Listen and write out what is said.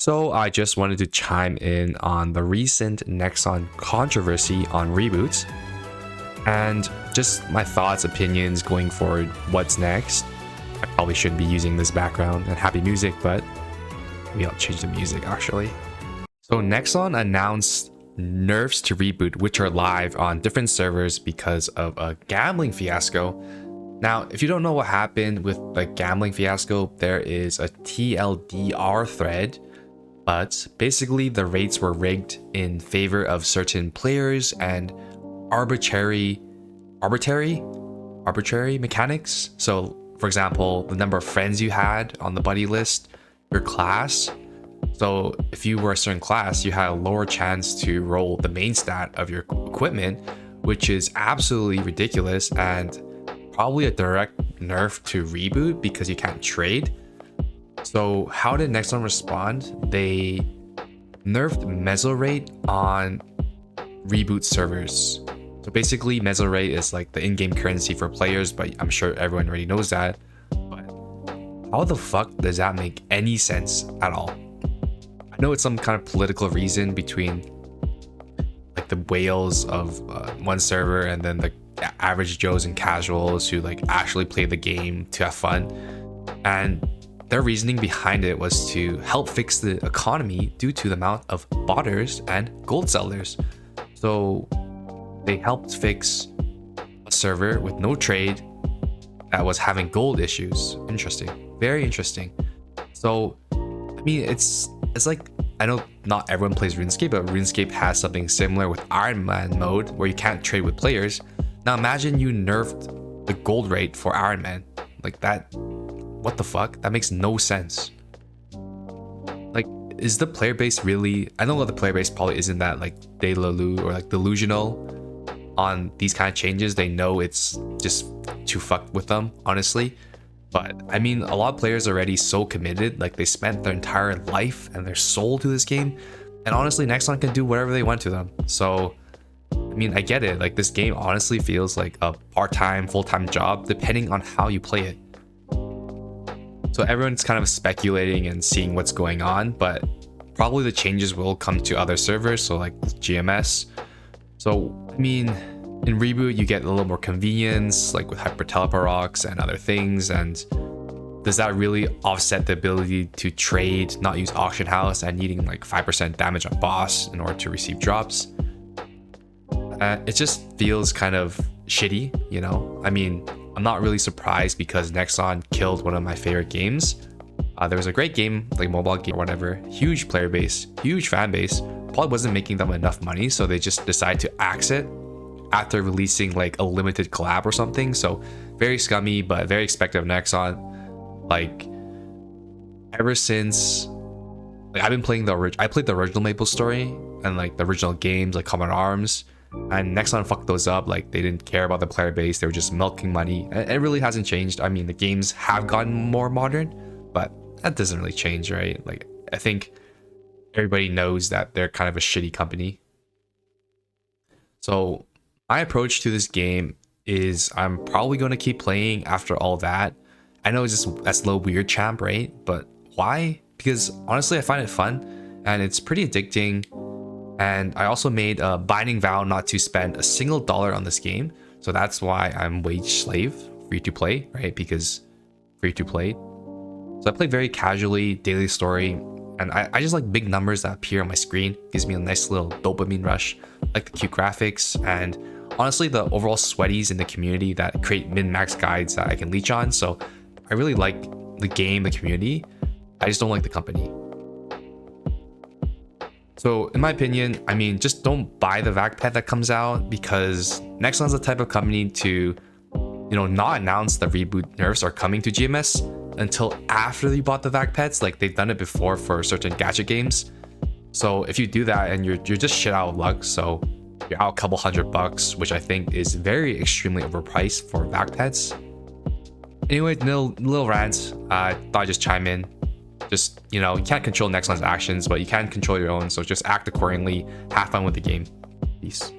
So I just wanted to chime in on the recent Nexon controversy on reboots and just my thoughts, opinions going forward, what's next. I probably shouldn't be using this background and happy music, but maybe I'll change the music actually. So Nexon announced nerfs to reboot, which are live on different servers because of a gambling fiasco. Now, if you don't know what happened with the gambling fiasco, there is a TLDR thread. But basically, the rates were rigged in favor of certain players and arbitrary mechanics. So, for example, the number of friends you had on the buddy list, your class. So, if you were a certain class, you had a lower chance to roll the main stat of your equipment, which is absolutely ridiculous and probably a direct nerf to reboot because you can't trade. So how did Nexon respond? They nerfed mezzo rate on reboot servers. So basically mezzo rate is like the in-game currency for players, but I'm sure everyone already knows that. But how the fuck does that make any sense at all? I know it's some kind of political reason between like the whales of one server and then the average Joes and casuals who like actually play the game to have fun. And their reasoning behind it was to help fix the economy due to the amount of botters and gold sellers. So they helped fix a server with no trade that was having gold issues. Interesting, very interesting. So I mean, it's like, I know not everyone plays RuneScape, but RuneScape has something similar with Iron Man mode where you can't trade with players. Now imagine you nerfed the gold rate for Iron Man like that. What the fuck? That makes no sense. Like, is the player base really... I know the player base probably isn't that like delulu or like delusional on these kind of changes. They know it's just too fucked with them, honestly. But I mean, a lot of players are already so committed. Like, they spent their entire life and their soul to this game. And honestly, Nexon can do whatever they want to them. So, I mean, I get it. Like, this game honestly feels like a part-time, full-time job, depending on how you play it. So everyone's kind of speculating and seeing what's going on, but probably the changes will come to other servers, so like GMS. So, I mean, in Reboot, you get a little more convenience, like with Hyper Teleport Rocks and other things, and does that really offset the ability to trade, not use Auction House, and needing like 5% damage on boss in order to receive drops? It just feels kind of shitty, you know? I mean, I'm not really surprised because Nexon killed one of my favorite games. There was a great game, like mobile game or whatever, huge player base, huge fan base, probably wasn't making them enough money, so they just decided to axe it after releasing like a limited collab or something. So very scummy, but very expected of Nexon. Like, ever since, like, I've been playing I played the original MapleStory and like the original games like Common Arms. And Nexon fucked those up. Like, they didn't care about the player base, they were just milking money, and it really hasn't changed. I mean, the games have gotten more modern, but that doesn't really change, right? Like, I think everybody knows that they're kind of a shitty company. So my approach to this game is I'm probably going to keep playing after all that. I know it's just that's a little weird, champ, right? But why? Because honestly, I find it fun and it's pretty addicting. And I also made a binding vow not to spend a single dollar on this game. So that's why I'm wage slave, free to play, right? Because free to play. So I play very casually, daily story. And I just like big numbers that appear on my screen. Gives me a nice little dopamine rush. I like the cute graphics. And honestly, the overall sweaties in the community that create min-max guides that I can leech on. So I really like the game, the community. I just don't like the company. So in my opinion, I mean, just don't buy the VAC pet that comes out because Nexon's the type of company to, you know, not announce the reboot nerfs are coming to GMS until after you bought the VAC pets. Like, they've done it before for certain gadget games. So if you do that and you're just shit out of luck, so you're out a couple $100, which I think is very extremely overpriced for VAC pets. Anyway, little rant. I thought I'd just chime in. Just, you know, you can't control Nexon's actions, but you can control your own. So just act accordingly. Have fun with the game. Peace.